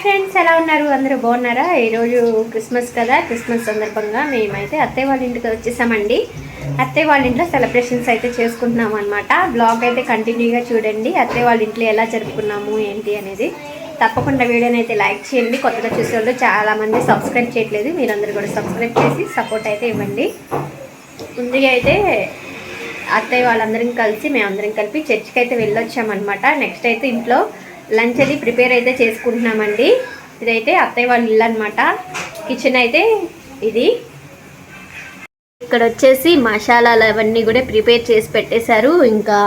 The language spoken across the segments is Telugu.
ఫ్రెండ్స్, ఎలా ఉన్నారు? అందరూ బాగున్నారా? ఈరోజు క్రిస్మస్ కదా, క్రిస్మస్ సందర్భంగా మేమైతే అత్తయ్య వాళ్ళ ఇంటికి వచ్చేసామండి. అత్తయ్య వాళ్ళ ఇంట్లో సెలబ్రేషన్స్ అయితే చేసుకుంటున్నాం అనమాట. బ్లాగ్ అయితే కంటిన్యూగా చూడండి. అత్తయ్య వాళ్ళ ఇంట్లో ఎలా జరుపుకున్నాము ఏంటి అనేది. తప్పకుండా వీడియోని అయితే లైక్ చేయండి. కొత్తగా చూసేవాళ్ళు చాలామంది సబ్స్క్రైబ్ చేయట్లేదు, మీరందరూ కూడా సబ్స్క్రైబ్ చేసి సపోర్ట్ అయితే ఇవ్వండి. ముందుగా అయితే అత్తయ్య వాళ్ళందరం కలిసి మేమందరం కలిపి చర్చికి అయితే వెళ్ళొచ్చామన్నమాట. నెక్స్ట్ అయితే ఇంట్లో లంచ్ అది ప్రిపేర్ అయితే చేసుకుంటున్నామండి. ఇదైతే అత్తయ్య వాళ్ళ ఇల్లు అనమాట. కిచెన్ అయితే ఇది. ఇక్కడ వచ్చేసి మసాలాలు అవన్నీ కూడా ప్రిపేర్ చేసి పెట్టేశారు. ఇంకా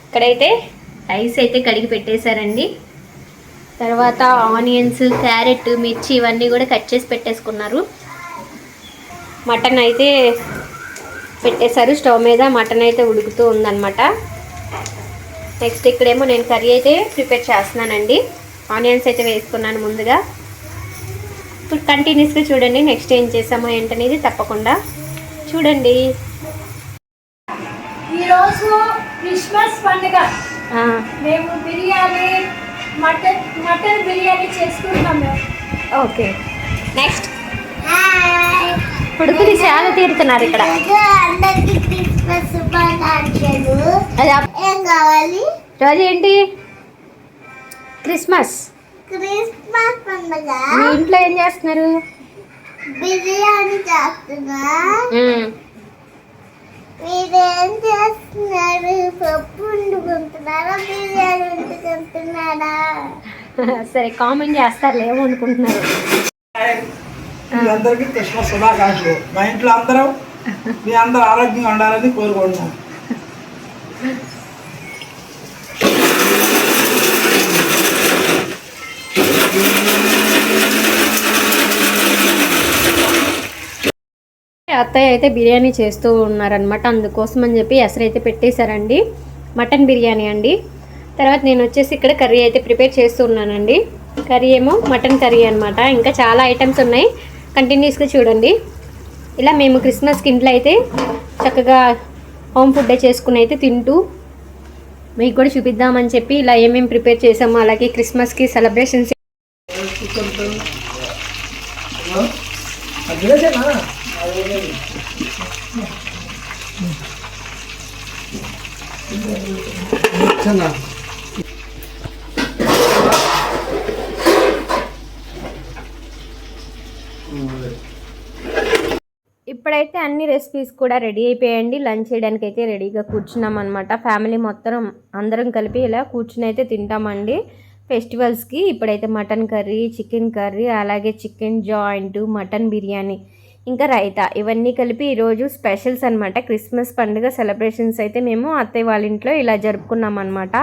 ఇక్కడైతే రైస్ అయితే కడిగి పెట్టేశారండి. తర్వాత ఆనియన్స్, క్యారెట్, మిర్చి ఇవన్నీ కూడా కట్ చేసి పెట్టేసుకున్నారు. మటన్ అయితే పెట్టేశారు స్టవ్ మీద. మటన్ అయితే ఉడుకుతూ ఉందన్నమాట. నెక్స్ట్ ఇక్కడేమో నేను కర్రీ అయితే ప్రిపేర్ చేస్తున్నానండి. ఆనియన్స్ అయితే వేసుకున్నాను ముందుగా. ఇప్పుడు కంటిన్యూస్గా చూడండి నెక్స్ట్ ఏం చేసామో ఏంటనేది తప్పకుండా చూడండి. ఈరోజు క్రిస్మస్ పండుగ. మేము బిర్యానీ మటన్ బిర్యానీ చేసుకుంటాం మేము. ఓకే, నెక్స్ట్ ఉడుకుది చాలా తీరుతున్నారు ఇక్కడ. ఏం కావాలి? రోజు ఏంటి? క్రిస్మస్ పండుగ. మీ ఇంట్లో ఏం చేస్తున్నారు? బిర్యానీ చేస్తున్నా. మీరేం చేస్తున్నారు? పప్పు వండుకుంటున్నారా, బిర్యానీ వండుకుంటున్నారా? సరే, కామెంట్ చేస్తారు ఏమనుకుంటున్నారు. అందరికీ క్రిస్మస్ శుభాకాంక్షలు. మా ఇంట్లో అందరం మీ అందరూ ఆరోగ్యంగా ఉండాలని కోరుకుంటున్నాం. అత్తయ్య అయితే బిర్యానీ చేస్తూ ఉన్నారనమాట. అందుకోసం అని చెప్పి ఎసరైతే పెట్టేశారండి. మటన్ బిర్యానీ అండి. తర్వాత నేను వచ్చేసి ఇక్కడ కర్రీ అయితే ప్రిపేర్ చేస్తూ ఉన్నానండి. కర్రీ ఏమో మటన్ కర్రీ అనమాట. ఇంకా చాలా ఐటమ్స్ ఉన్నాయి, కంటిన్యూస్గా చూడండి. ఇలా మేము క్రిస్మస్కి ఇంట్లో అయితే చక్కగా హోమ్ ఫుడ్ చేసుకుని అయితే తింటూ మీకు కూడా చూపిద్దామని చెప్పి ఇలా ఏమేమి ప్రిపేర్ చేసామో, అలాగే క్రిస్మస్కి సెలబ్రేషన్స్ ఇప్పుడైతే అన్ని రెసిపీస్ కూడా రెడీ అయిపోయాయండి. లంచ్ చేయడానికి అయితే రెడీగా కూర్చున్నాం అనమాట. ఫ్యామిలీ మొత్తం అందరం కలిపి ఇలా కూర్చుని అయితే తింటామండి ఫెస్టివల్స్కి. ఇప్పుడైతే మటన్ కర్రీ, చికెన్ కర్రీ, అలాగే చికెన్ జాయింట్, మటన్ బిర్యానీ, ఇంకా రైతా, ఇవన్నీ కలిపి ఈరోజు స్పెషల్స్ అనమాట. క్రిస్మస్ పండుగ సెలబ్రేషన్స్ అయితే మేము అత్తయ్య వాళ్ళ ఇంట్లో ఇలా జరుపుకున్నాం అనమాట.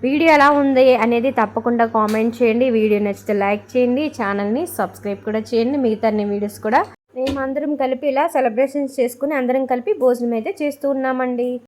వీడియో ఎలా ఉంది అనేది తప్పకుండా కామెంట్ చేయండి. వీడియో నచ్చితే లైక్ చేయండి, ఛానల్ని సబ్స్క్రైబ్ కూడా చేయండి. మిగతా అన్ని వీడియోస్ కూడా మేము అందరం కలిపి ఇలా సెలబ్రేషన్స్ చేసుకుని అందరం కలిపి భోజనం అయితే చేస్తూ ఉన్నామండి.